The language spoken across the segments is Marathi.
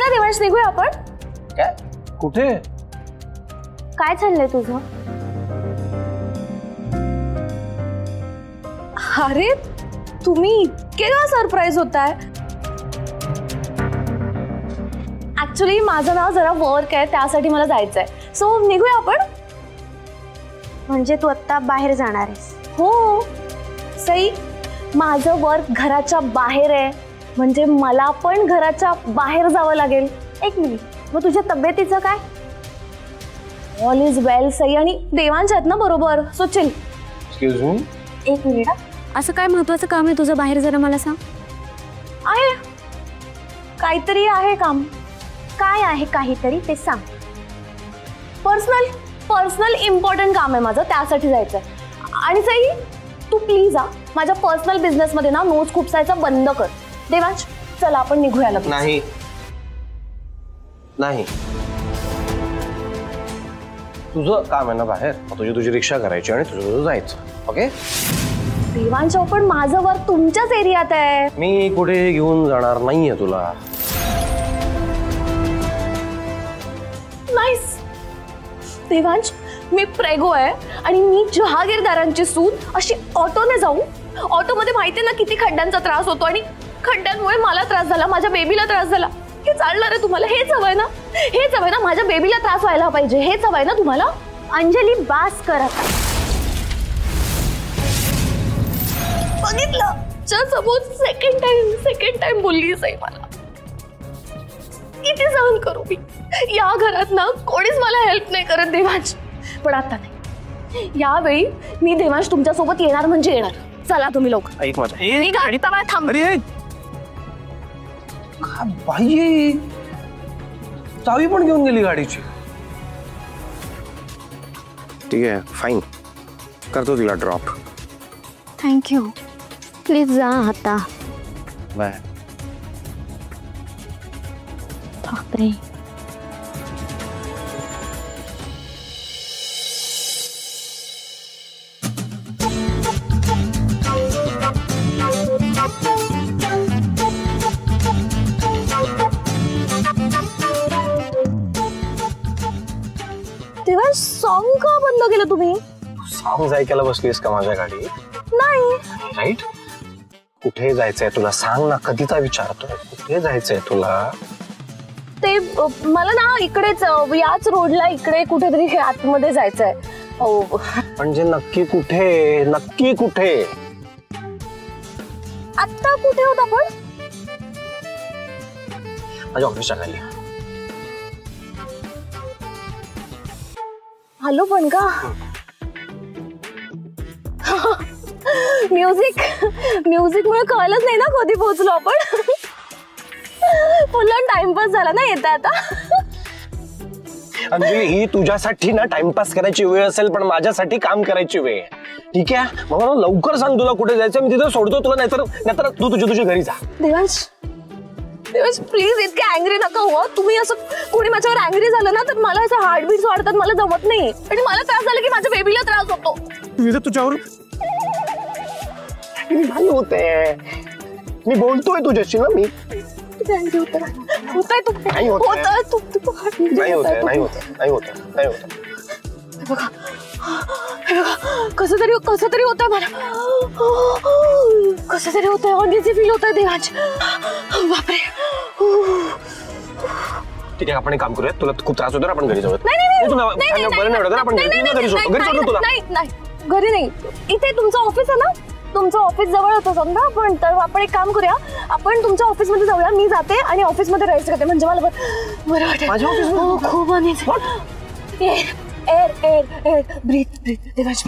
चला देवांश निघूया आपण. काय? कुठे? काय चाललंय तुझं? अरे तुम्ही इतके का सरप्राईज होताय? ऍक्च्युली माझं ना जरा वर्क आहे, त्यासाठी मला जायचंय. सो निघूया आपण. म्हणजे तू आता बाहेर जाणार आहेस? हो सई, माझं वर्क घराच्या बाहेर आहे, म्हणजे मला पण घराच्या बाहेर जावं लागेल. एक मिनिट, मग तुझ्या तब्येतीचं काय? ऑल इज वेल सई, आणि देवांश आहेत ना बरोबर. So chill. Excuse me. एक मिनिट. असं काय महत्वाचं काम आहे तुझं बाहेर, जरा मला सांग. आहे काहीतरी आहे काम. काय आहे काहीतरी ते सांग. पर्सनल इम्पॉर्टंट काम आहे माझं, त्यासाठी जायचंय. आणि सई तू प्लीज माझ्या पर्सनल बिझनेस मध्ये ना नोट्स खुपसायचं बंद कर. देवांश चला आपण निघूया लगेच. नाही नाही, तुझं काम आहे ना बाहेर, तुझी रिक्षा करायची आणि तुझं जायचं. ओके देवांश, पण माझं वर्क तुमच्याच एरियात आहे. मी कुठे घेऊन जाणार नाहीये तुला. नाईस देवांश, मी प्रेगो आहे आणि मी जहागीरदारांची सून अशी ऑटोने जाऊ. ऑटोमध्ये माहितीये ना किती खड्ड्यांचा त्रास होतो, आणि खड्ड्यांमुळे मला त्रास झाला, माझ्या बेबीला त्रास झाला. हे चालणार आहे तुम्हाला? हेच हवंय ना? हेच हवंय ना? माझ्या बेबीला त्रास व्हायला पाहिजे, हेच हवंय ना तुम्हाला? अंजली बास कर आता. बघितलं, समोर सेकंड टाइम बोललीस आहे मला. किती सहन करू मी? या घरात ना कोणीच मला हेल्प नाही करत देवांश. पण आता नाही, यावेळी मी देवांश तुमच्या सोबत येणार म्हणजे येणार. चला तुम्ही लोक. ऐक माझं. थांब. अरे बाई, चावी पण घेऊन गेली गाडीची. ठीक आहे, फाईन, करतो तिला ड्रॉप. थँक्यू. प्लीज जा आता. बाय. बापरे. तेव्हा सॉन्ग का बंद केलं तुम्ही? सॉंग ऐकायला बसलीस का माझ्या गाडीत? नाही. राईट. कुठे जायचंय तुला सांग ना, कधीचा विचारतोय. कुठे जायचंय तुला? ते मला ना इकडेच याच रोडला इकडे कुठेतरी आतमध्ये जायचंय. म्हणजे नक्की कुठे? नक्की कुठे? आता कुठे होता आपण? माझ्या ऑफिसच्या खाली. हॅलो पण का? म्युझिक मुळे कळलंच नाही ना कधी पोहोचलो आपण. फुल टाइमपास झाला ना येता आता. अंजली, ही तुझ्यासाठी ना टाइमपास करायची वेळ असेल, पण माझ्यासाठी काम करायची वेळ. ठीक आहे, मग मला लवकर सांग तुला कुठे जायचं, मी तिथे सोडतो तुला. नाहीतर तू तुझ्या घरी जा. देवांश प्लीज इतके अँग्री नका हो. तुम्ही असं कोणी माझ्यावर अँग्री झालं ना तर मला असं हार्टबीट्स वाढतात, मला जमत नाही. आणि मला त्रास झाला की माझ्या बेबीला त्रास होतो. मी तर तुझ्यावर नाही होते. मी बोलतोय तुझ्याशी ना. मी होतंय कसं तरी होतंय मला. कसं तरी होतंय, अनइझी फील होतंय देवांश. बापरे. ठीक आहे, आपण एक काम करूया. तुला खूप त्रास होतो, आपण घरी जाऊया. नाही घरी नाही, इथे तुमचं ऑफिस आहे ना, तुमचं ऑफिस जवळ होतं समजा. पण तर आपण एक काम करूया, आपण तुमच्या ऑफिस मध्ये जाऊया. मी जाते आणि ऑफिस मध्ये रेस्ट करते, म्हणजे मला बरं वाटेल. खूप uneasy. Air breathe Devansh.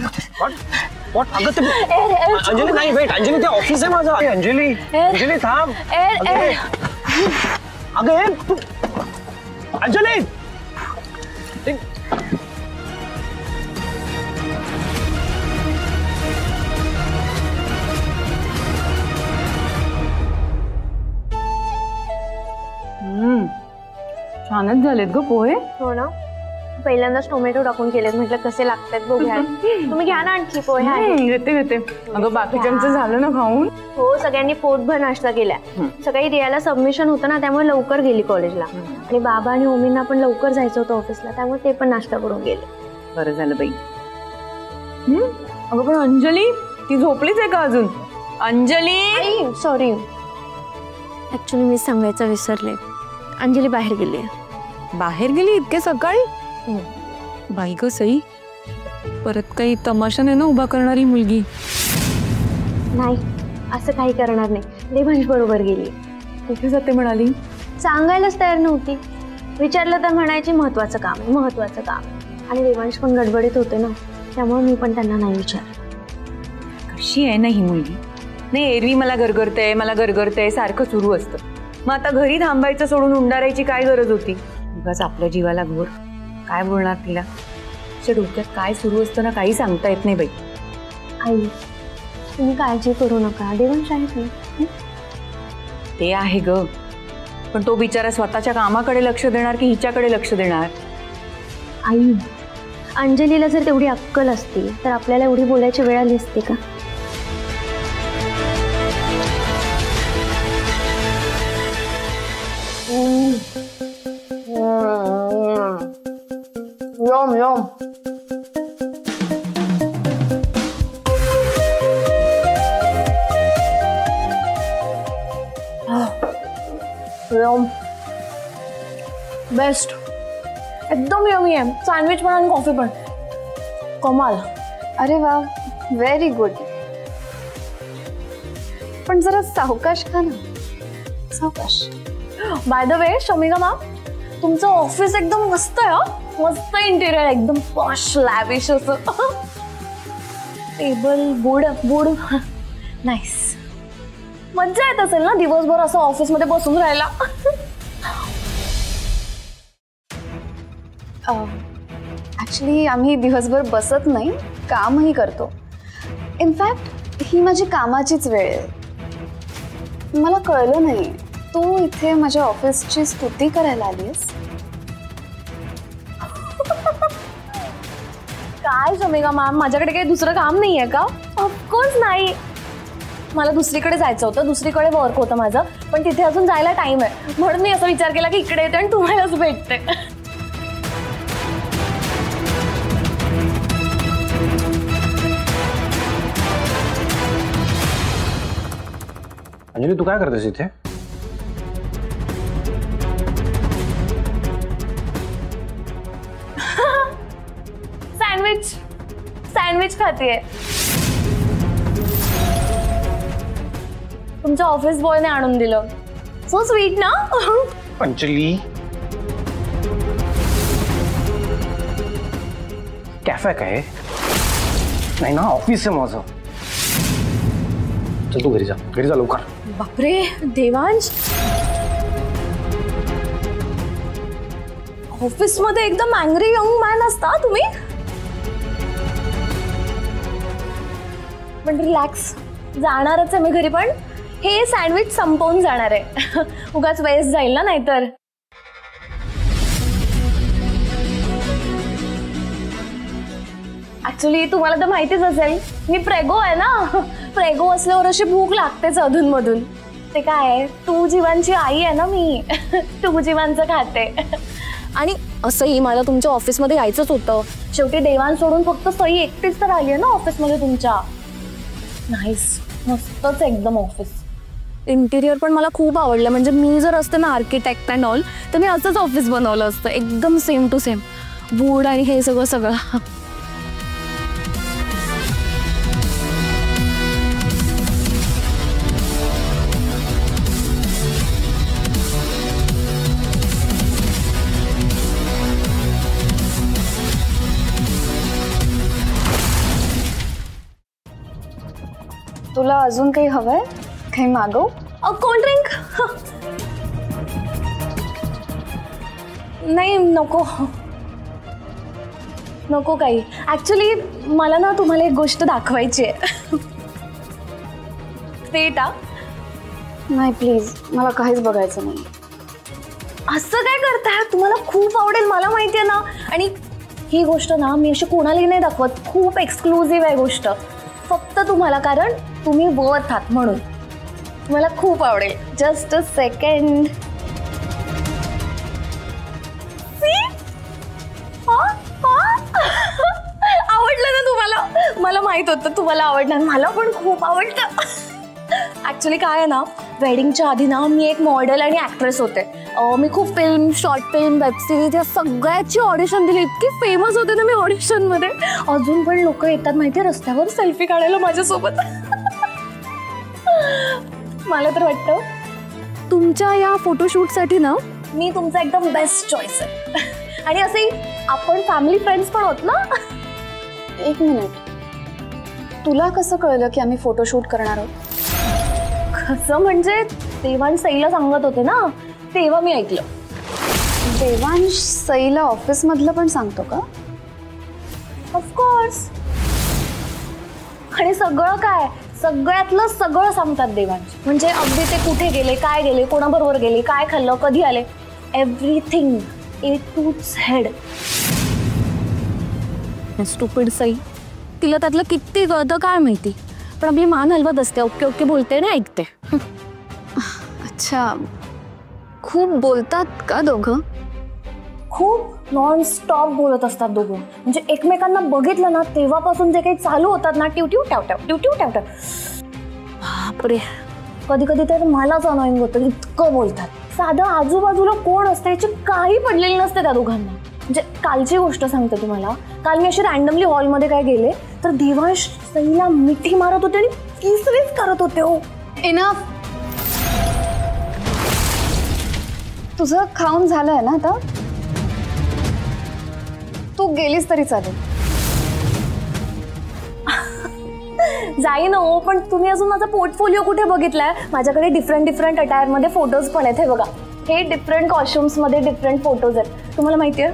Anjali नाही, वेट अंजली, ते ऑफिस आहे माझं. अंजली थांब. अगं अंजली. छानच झालेत ग पोहे. हो ना, पहिल्यांदाच टोमॅटो टाकून केलेत, म्हटलं कसे लागतात बघूया. तुम्ही घ्या ना आणखी पोहे. घेते. अगं बाकीच्यांचं झालं ना खाऊन. हो, सगळ्यांनी पोटभर नाश्ता केला. सकाळी रियाला सबमिशन होतं ना, त्यामुळे लवकर गेली कॉलेजला. आणि बाबा आणि ओमींना पण लवकर जायचं होतं ऑफिसला, त्यामुळे ते पण नाश्ता करून गेले. बरं झालं बाई. अगं पण अंजली ती झोपलीच आहे का अजून? अंजली सॉरी, ऍक्च्युली मी सांगायचं विसरले. अंजली बाहेर गेली. बाहेर गेली इतके सकाळी? बाई ग सई, परत काही तमाशा नाही ना उभा करणारी मुलगी? नाही, असं काही करणार नाही. देवांश बरोबर गेली. कुठे जाते म्हणाली? सांगायलाच तयार नव्हती. विचारलं तर म्हणायची महत्वाचं काम आहे, महत्वाचं काम. आणि देवांश पण गडबडीत होते ना, त्यामुळे मी पण त्यांना नाही विचारलं. कशी आहे ना ही मुलगी? नाही, एरवी मला गरगरतंय मला गरगरतंय सारखं सुरू असतं. मग आता घरी थांबायचं सोडून उंडारायची काय गरज होती? उगाच आपल्या जीवाला घोर. काय बोलणार तिला? तिच्या डोक्यात काय सुरू असतं ना, काही सांगता येत नाही बाई. आई, तुम्ही काळजी करू नका, देवांश आहेत ना. ते आहे ग, पण तो बिचारा स्वतःच्या कामाकडे लक्ष देणार की हिच्याकडे लक्ष देणार? आई, अंजलीला जर तेवढी अक्कल असती तर आपल्याला एवढी बोलायची वेळ आली असते का? Yum yum. यम बेस्ट, एकदम यमी आहे. सँडविच पण आणि कॉफी पण कमाल. अरे वा, व्हेरी गुड. पण जरा सावकाश खा ना, सावकाश. By the way Shamika ma'am, तुमचं ऑफिस एकदम मस्त आहे. मस्त इंटेरियर, एकदम पॉश लॅविश असं. Table wood wood nice. मज्जा येत असेल ना दिवसभर असं ऑफिसमध्ये बसून राहायला? ॲक्च्युली आम्ही दिवसभर बसत नाही, कामही करतो. इनफॅक्ट ही माझी कामाचीच वेळ आहे. मला कळलं नाही, तू इथे माझ्या ऑफिसची स्तुती करायला आलीस? काय शमिका मॅम, माझ्याकडे काही दुसरं काम नाही आहे का? ऑफकोर्स नाही. मला दुसरीकडे जायचं होतं, दुसरीकडे वर्क होतं माझं, पण तिथे अजून जायला टाइम आहे, म्हणून मी असा विचार केला की इकडे येते आणि तुम्हालाच भेटते. अंजली, तू काय करतेस इथे? सँडविच सँडविच खातीये. तुमच्या ऑफिस बॉयने आणून दिलं. सो स्वीट ना. अंजली, कॅफे काय नाही ना, ऑफिस आहे माझं. चल तू घरी जा लवकर. बापरे देवांश, ऑफिस मध्ये एकदम अँग्री यंग मॅन असता तुम्ही. पण रिलॅक्स, जाणारच आहे मी घरी, पण हे सँडविच संपवून जाणार आहे. उगाच वेस्ट जाईल ना नाहीतर. ऍक्च्युली तुम्हाला तर माहितीच असेल, मी प्रेगो आहे ना. प्रेगो असल्यावर अशी भूक लागतेच अधून मधून. ते काय, तू जीवांची आई आहे ना मी. तू जीवांचं खाते. आणि असंही मला तुमच्या ऑफिसमध्ये यायचंच होतं. शेवटी देवान सोडून फक्त सई एकटीच तर आली आहे ना ऑफिसमध्ये तुमच्या. नाईस, मस्तच एकदम ऑफिस. इंटिरियर पण मला खूप आवडलं. म्हणजे मी जर असते ना आर्किटेक्ट अँड ऑल, तर मी असंच ऑफिस बनवलं असतं, एकदम सेम टू सेम. वूड आणि हे सगळं. तुला अजून काही हवंय? काही मागव? Cold drink? नाही नको नको काही. ऍक्च्युली मला ना तुम्हाला एक गोष्ट दाखवायची आहे. ते नाही प्लीज, मला काहीच बघायचं नाही. असं काय करताय? तुम्हाला खूप आवडेल, मला माहिती आहे ना. आणि ही गोष्ट ना मी अशी कोणालाही नाही दाखवत. खूप एक्सक्लुझिव्ह आहे गोष्ट, फक्त तुम्हाला, कारण तुम्ही वर्थ आहात म्हणून. मला खूप आवडेल. Just a second. आवडलं ना तुम्हाला? मला माहित होतं तुम्हाला आवडणार. मला पण खूप आवडतं. ऍक्च्युली काय आहे ना, वेडिंगच्या आधी ना मी एक मॉडेल आणि ऍक्ट्रेस होते. मी खूप film, short film, web series या सगळ्याची ऑडिशन दिली. इतकी फेमस होते ना मी ऑडिशन मध्ये. अजून पण लोक येतात माहितीये रस्त्यावर सेल्फी काढायला माझ्यासोबत. मला तर वाटतं तुमच्या या फोटोशूटसाठी ना मी तुमचा एकदम बेस्ट चॉईस आहे. आणि असे आपण फॅमिली फ्रेंड्स पण आहोत ना. एक मिनिट, तुला कसं कळलं की आम्ही फोटोशूट करणार आहोत? कसं म्हणजे देवांश सईला सांगत होते ना, तेव्हा मी ऐकलं. देवांश सईला ऑफिस मधलं पण सांगतो का? ऑफकोर्स. आणि सगळं काय, सगळ्यातलं सगळं सांगतात देवांश. म्हणजे अगदी ते कुठे गेले, काय गेले, कोणाबरोबर गेले, काय खाल्लं, कधी आले, everything A to Z. Stupid Sai, तिला त्यातलं किती कळतं काय माहिती, पण आपली मान हलवत असते. ओके ओके बोलते ना, ऐकते. अच्छा, खूप बोलतात का दोघं? खूप नॉन स्टॉप बोलत असतात दोघं. म्हणजे एकमेकांना बघितलं ना तेव्हापासून जे काही चालू होतात ना, ट्यूट्यू टॅवटॅव ट्यूट्यू टॅवटॅव, बापरे, कधी कधी तर मलाच अनॉइंग होतं, इतकं बोलतात. साधं आजूबाजूला कोण असतं याची काही पडलेली नसते त्या दोघांना. म्हणजे कालची गोष्ट सांगते तुम्हाला. काल मी अशी रँडमली हॉलमध्ये काय गेले तर देवांश सईला मिठी मारत होते आणि किसवीच करत होते. हो, इनफ. तुझं खाऊन झालंय ना आता? तू गेलीस तरी चालेल. जाई हो, पण तुम्ही अजून माझा पोर्टफोलिओ कुठे बघितलाय? माझ्याकडे डिफरंट डिफरंट अटायर मध्ये फोटोज पण आहेत. हे बघा, हे डिफरंट कॉस्ट्युम्स मध्ये डिफरंट फोटोज आहेत. तुम्हाला माहितीये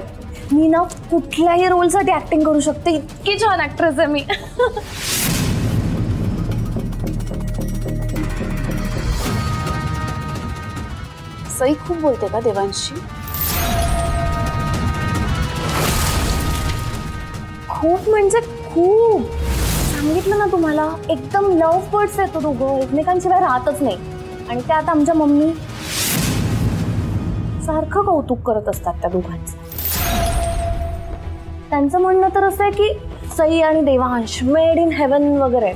मी ना कुठल्याही रोलसाठी ऍक्टिंग करू शकते. इतकी छान ऍक्ट्रेस आहे मी. सई खूप बोलते का देवांशी? खूप म्हणजे खूप. सांगितलं ना तुम्हाला, एकदम लव्ह बर्ड्स आहेत तो दोघं. एकमेकांशिवाय राहतच नाही. आणि त्यात आमच्या मम्मी सारखं कौतुक करत असतात त्या दोघांचं. त्यांचं म्हणणं तर असं आहे की सई आणि देवांश मेड इन हेवन वगैरे.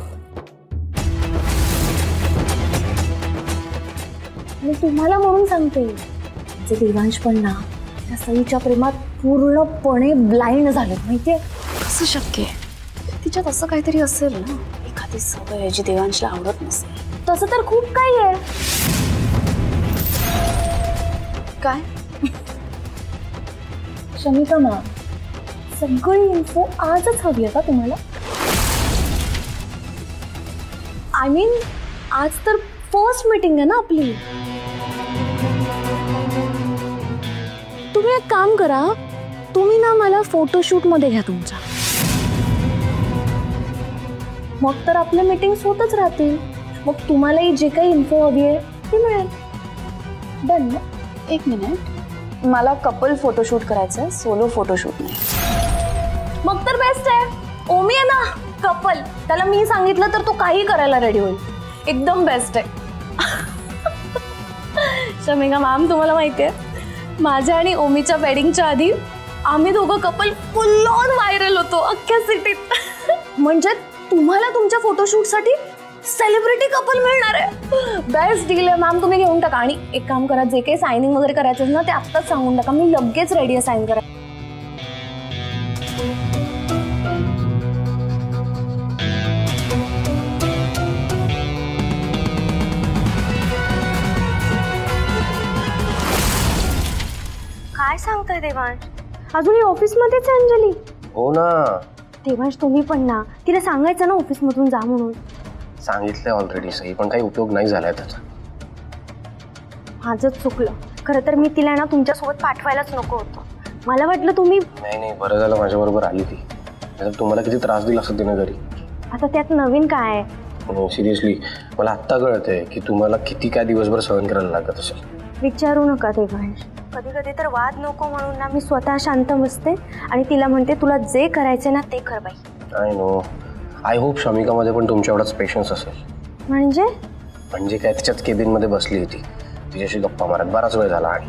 मी तुम्हाला म्हणून सांगते, जे देवांश पण ना त्या सईच्या प्रेमात पूर्णपणे ब्लाइंड झाले. माहितीये कसं शक्य आहे? तिच्यात असं काहीतरी असेल ना, एखादी सवय आहे जी देवांशला आवडत नसेल. तसं तर खूप काही आहे. काय? शमिका मॅम, सगळी इन्फो आजच हवी आहे का तुम्हाला? आय मीन आज तर फर्स्ट मीटिंग आहे ना आपली. तुम्ही एक काम करा, तुम्ही ना मला फोटोशूट मध्ये घ्या तुमच्या. मग तर आपल्या मीटिंग्स होतच राहतील. मग तुम्हालाही जे काही इन्फो हवी आहे ती मिळेल. डन ना? एक मिनिट, मला कपल फोटोशूट करायचं आहे, सोलो फोटोशूट नाही. मग तर बेस्ट आहे. ओमी आहे ना कपल, त्याला मी सांगितलं तर तो काही करायला रेडी होईल. एकदम बेस्ट आहे. शमिका मॅम, तुम्हाला माहितीये माझ्या आणि ओमीच्या वेडिंगच्या आधी आम्ही दोघं कपल फुल ऑन व्हायरल होतो अख्ख्या सिटीत. म्हणजे तुम्हाला तुमच्या फोटोशूटसाठी सेलिब्रिटी कपल मिळणार आहे. बेस्ट डील आहे मॅम, तुम्ही घेऊन टाका. आणि एक काम करा, जे काही सायनिंग वगैरे करायचं ना ते आत्ताच सांगून टाका. मी लगेच रेडी आहे साईन करा. काय सांगताय देवांश? अजूनही ऑफिसमध्येच आहे अंजली? हो ना. देवांश तुम्ही पण ना तिला सांगायचं ना ऑफिसमधून जा म्हणून. सांगितलंय ऑलरेडी सई, पण काही उपयोग नाही झालाय त्याचा. माझंच चुकलं. खरं तर मी तिला ना तुमच्यासोबत पाठवायलाच नको होतं. मला वाटलं तुम्ही. नाही, बरं झालं माझ्याबरोबर आली ती. तुम्हाला किती त्रास दिला असं तिने घरी. आता त्यात नवीन काय आहे? सिरियसली मला आत्ता कळतंय की तुम्हाला किती काय दिवसभर सहन करायला लागत असेल. विचारू नका देवांश. कधी कधी तर वाद नको म्हणून ना मी स्वतः शांत बसते आणि तिला म्हणते तुला जे करायचे ना ते कर बाई. I know. आय होप शमिकामध्ये पण तुमच्या एवढाच पेशन्स असेल. म्हणजे म्हणजे काय, तिच्यात केबिन मध्ये बसली होती, तिच्याशी गप्पा मारत बराच वेळ झाला. आणि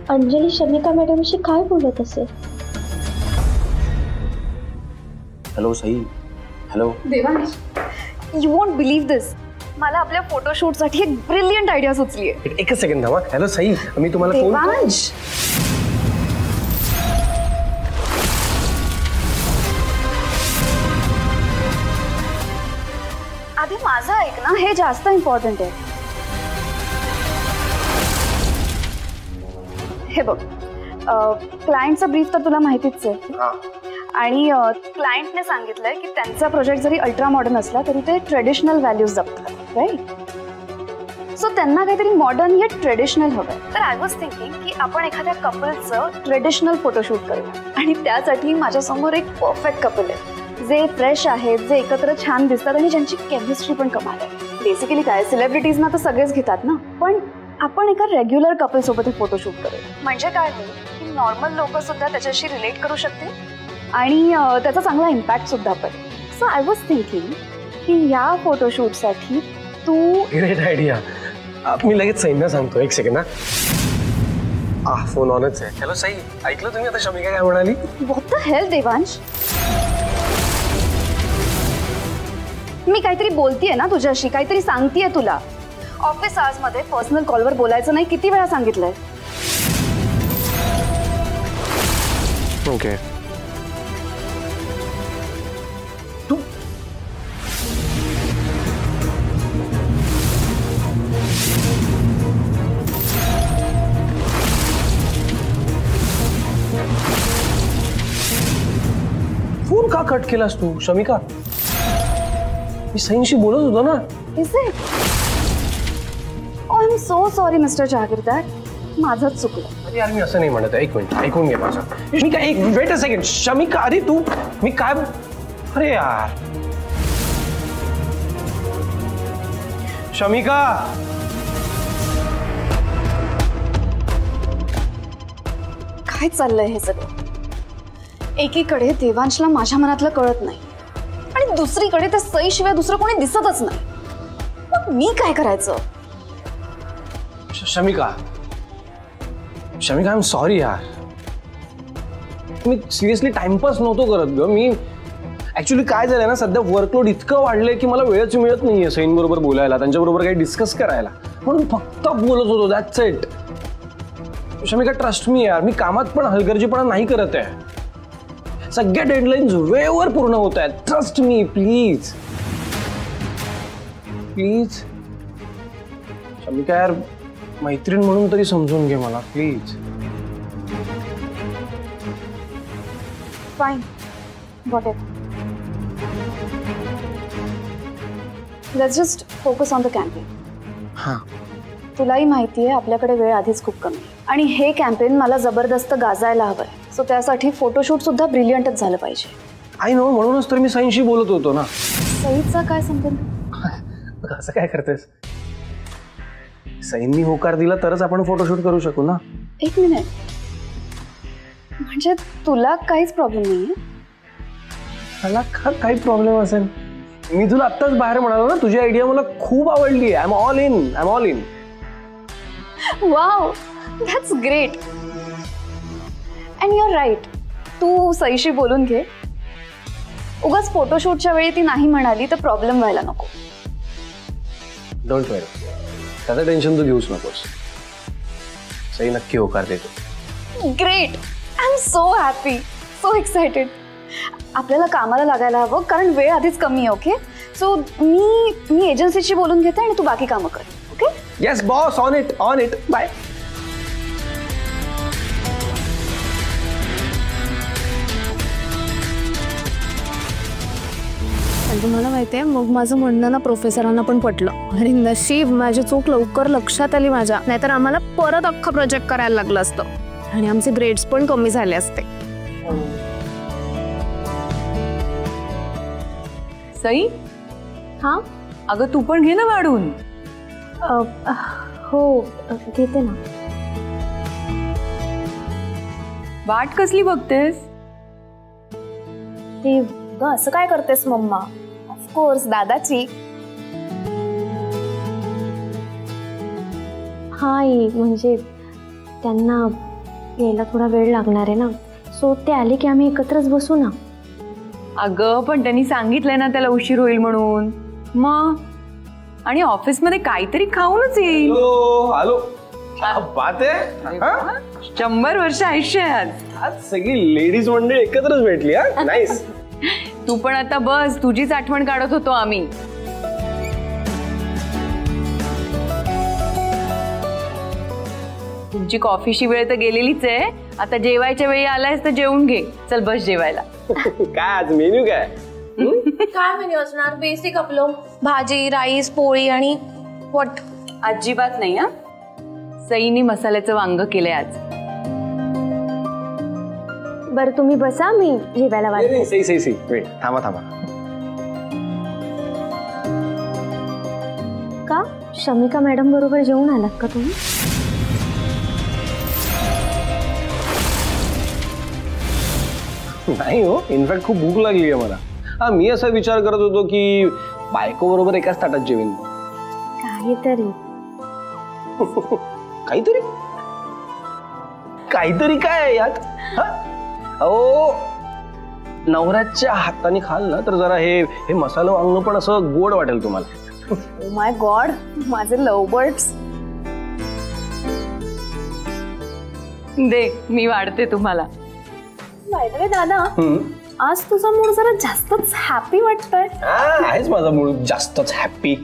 अंजली शमिका मॅडमशी काय बोलत असेल? Hello Sai, hello. Devansh, you won't believe this, मला आपल्या फोटोशूटसाठी एक ब्रिलियंट आयडिया सुचली आहे. एकच सेकंड थांबा. हॅलो सई, मी तुम्हाला फोन. देवांश, आधी माझं ऐक ना, हे जास्त इम्पॉर्टंट आहे. हे बघ, क्लायंटचा ब्रीफ तर तुला माहितीच आहे. आणि क्लायंटने सांगितलंय की त्यांचा प्रोजेक्ट जरी अल्ट्रा मॉडर्न असला तरी ते ट्रेडिशनल व्हॅल्यूज जपतात, राईट? सो त्यांना काहीतरी मॉडर्न येट ट्रेडिशनल हवंय. तर आय वॉज थिंकिंग की आपण एखाद्या कपलचं ट्रेडिशनल फोटोशूट करूया. आणि त्यासाठी माझ्यासमोर एक परफेक्ट कपल आहे, जे फ्रेश आहेत, जे एकत्र छान दिसतात आणि ज्यांची केमिस्ट्री पण कमाल आहे. बेसिकली काय, सेलिब्रिटीजना तर सगळेच घेतात ना, पण आपण एका रेग्युलर कपल सोबत हे फोटोशूट करूया. म्हणजे काय होईल की नॉर्मल लोक सुद्धा त्याच्याशी रिलेट करू शकतील आणि त्याचा चांगला इम्पॅक्ट सुद्धा पडेल. सो आय वॉज थिंकिंग की या फोटोशूटसाठी तू. Great idea. मी लगेच सईंना सांगतो. एक सेकंड ना. फोन ऑनच आहे. हॅलो सई, ऐकलं तुम्ही आता शमिका काय म्हणाली? व्हॉट द हेल देवांश, मी काहीतरी बोलतीये ना तुझ्याशी, काहीतरी सांगतेय तुला. ऑफिस आवर्स मध्ये पर्सनल कॉलवर बोलायचं नाही, किती वेळा सांगितलंय. ओके. फोन का कट केलास तू शमिका? मी सईंशी बोलत होतो ना. Is it? I am so sorry mister Jahagirdar, माझंच चुकलं. अरे यार, मी असं नाही म्हणत आहे. एक मिनिट ऐकून घे माझं. मी काय, एक वेट अ सेकंड शमिका. अरे तू, मी काय, अरे यार शमिका. काय चाललंय हे सगळं? एकीकडे देवांशला माझ्या मनातलं कळत नाही आणि दुसरीकडे त्या सईशिवाय दुसरं कोणी दिसतच नाही. मग मी काय करायचं? Shamika, Shamika I am sorry यार. मी सिरियसली टाइमपास नव्हतो करत ग. मी ऍक्च्युली काय झालंय ना, सध्या वर्कलोड इतकं वाढलंय की मला वेळच मिळत नाहीये सईन बरोबर बोलायला, त्यांच्याबरोबर काही डिस्कस करायला. म्हणून फक्त बोलत होतो, that's it. Shamika trust me यार, मी कामात पण हलगर्जीपणा नाही करत आहे. सगळ्या डेडलाईन्स वेळेवर पूर्ण होत आहेत. Trust me please please. Shamika यार, मैत्रीण म्हणून तरी समजून घे मला please. Fine, whatever. Let's just focus on the campaign. हां, तुलाही माहिती आहे आपल्याकडे वेळ आधीच खूप कमी आहे आणि हे कॅम्पेन मला जबरदस्त गाजायला हवंय. सो त्यासाठी फोटोशूट सुद्धा ब्रिलियंटच झालं पाहिजे. आय नो, म्हणूनच तर मी सईंशी बोलत होतो ना. सईचा काय संबंध? असं काय करतेस? सईंनी होकार दिला तरच आपण फोटोशूट करू शकू ना. एक मिनिट, म्हणजे तुला काहीच प्रॉब्लेम नाहीये? मला काही प्रॉब्लेम असेल? मी तुला आत्ताच बाहेर म्हणालो ना, तुझी आयडिया मला खूप आवडली. I am all in, I am all in. Wow, that's great. And you are right, तू सईशी बोलून घे. उगाच फोटोशूटच्या वेळी ती नाही म्हणाली तर प्रॉब्लेम व्हायला नको. डोंट वरी, त्याचं टेन्शन तू घेऊच नकोस. सई नक्की होकार देतो. Great, I am so happy, so excited. आपल्याला कामाला लागायला हवं कारण वेळ आधीच कमी आहे. ओके, सो मी एजन्सीशी बोलून घेते आणि तू बाकी कामं कर. Okay? Yes boss, on it, on it. Bye. आणि तुम्हाला माहिती आहे, मग माझं म्हणणं ना प्रोफेसरांना पण पटलं आणि नशीब माझी चूक लवकर लक्षात आली माझ्या, नाहीतर आम्हाला परत अख्खा प्रोजेक्ट करायला लागलं असतं आणि आमचे ग्रेड्स पण कमी झाले असते. सई, हां, अगं तू पण घे ना वाढून. हो घेते ना. वाट कसली बघतेस? ते असं काय करतेस मम्मा? ऑफकोर्स दादाची. हा आई, म्हणजे त्यांना यायला थोडा वेळ लागणार आहे ना, सो ते आले की आम्ही एकत्रच बसू ना. अगं पण त्यांनी सांगितलंय ना त्याला उशीर होईल म्हणून. मग आणि ऑफिसमध्ये काहीतरी खाऊनच येईल. हॅलो, क्या बात आहे. हा? 100 वर्ष आयुष्य आहे आज. आज सगळी लेडीज मंडळी एकत्रच भेटली. हा, नाईस. तू पण आता बस, तुझीच आठवण काढत होतो आम्ही. तुमची कॉफीची वेळ तर गेलेलीच आहे. आता जेवायच्या वेळी आलायस तर जेवून घे. चल बस जेवायला. काय आज मेन्यू काय? काय मेन्यू असणार? बेसिक आपलं भाजी, राईस, पोळी आणि वट. अजिबात नाही. हा, सईनी मसाल्याचं वांग केलंय आज. बरं तुम्ही बसा, मी जेवायला वाढते. सई वेट, थांबा. का शमिका मॅडम बरोबर जेवून आलात का तुम्ही? नाही हो, इनफॅक्ट खूप भूक लागली आहे मला. हा, मी असा विचार करत होतो की बायको बरोबर एकाच ताटात जेवेन. काहीतरी काय आहे यात? अहो, नवऱ्याच्या हाताने खाल ना तर जरा हे मसाला वांग पण असं गोड वाटेल तुम्हाला. ओ माय गॉड, माझे लव्ह बर्ड्स. दे, मी वाढते तुम्हाला. दादा, आज तुझा मूड जरा जास्तच हॅपी वाटतोय. आहेच माझा मूड जास्तच हॅप्पी,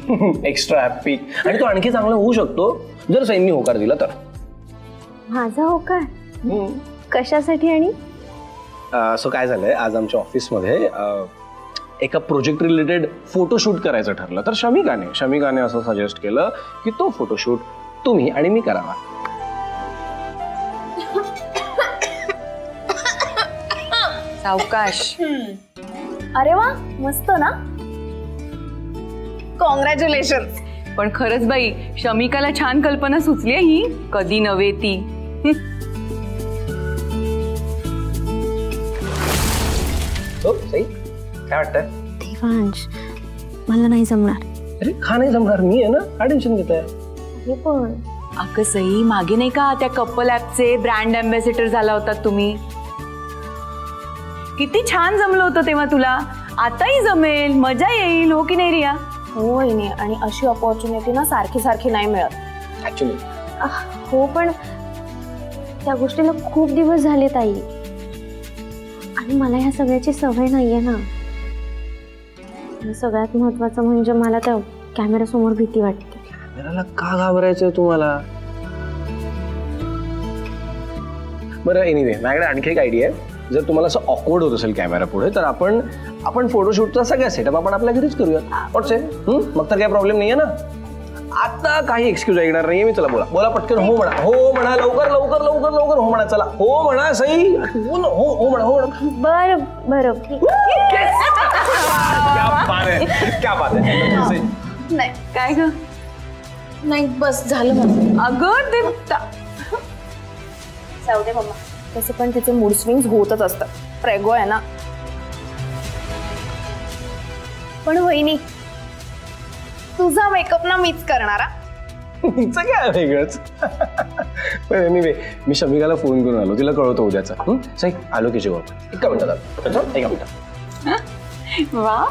एक्स्ट्रा हॅप्पी. आणि तो आणखी चांगला होऊ शकतो जर सैन्य होकार दिला तर. माझा होकार? कशासाठी? आणि असं काय झालंय, आज आमच्या ऑफिसमध्ये एका प्रोजेक्ट रिलेटेड फोटोशूट करायचं ठरलं. तर शमिकाने असं सजेस्ट केलं की तो फोटोशूट तुम्ही आणि मी करावा. सावकाश. अरे वा, मस्त ना. कॉंग्रॅच्युलेशन. पण खरंच बाई, शमिकाला छान कल्पना सुचली ही. कधी नव्हे ती. सई, काय वाटतंय? देवांश, मला नाही जमणार. अरे का नाही जमणार? मी आहे ना, काय टेन्शन घेत आहे? हे पण अगं सई, मागे नाही का त्या कपल ॲपचे ब्रँड अँबॅसेडर झाला होता तुम्ही? किती छान जमलं होतं तेव्हा तुला. आताही जमेल, मजा येईल. हो की नाही रिया? हो नाही, आणि अशी ऑपॉर्च्युनिटी ना सारखी नाही मिळत ऍक्च्युली. हो, पण त्या गोष्टीला खूप दिवस झाले ताई, आणि मला ह्या सगळ्याची सवय नाहीये ना. सगळ्यात महत्वाचं म्हणजे मला त्या कॅमेऱ्यासमोर भीती वाटते. कॅमेराला का घाबरायचंय तुम्हाला? बरं, एनिवे, माझ्याकडे आणखी एक आयडिया आहे. जर तुम्हाला असं ऑकवर्ड होत असेल कॅमेरा पुढे, तर आपण फोटोशूटचा सगळा सेटअप आपण आपल्या घरीच करूया. मग तर काही प्रॉब्लेम नाहीये ना. आता काही एक्सक्यूज ऐकणार नाहीये मी. चला बोला पटकन. हो म्हणा लवकर हो म्हणा. चला हो म्हणा. सई, हो म्हणा. बरं. क्या बात आहे. नाही. काय ग? नाही, बस झालं माझं. अगं ते जाऊ दे मम्मा, तसे पण तिचे मूड स्विंग्स होतच असतात. प्रेगो आहे ना. पण वहिनी, तुझा मेकअप ना मीच करणारा. तिचं काय वेगळंच. पण एनिवे, मी शमिकाला फोन करून आलो. तिला कळवतो उद्याचा. सई, आलो की जेव्हा. एका मिनिटात. वा.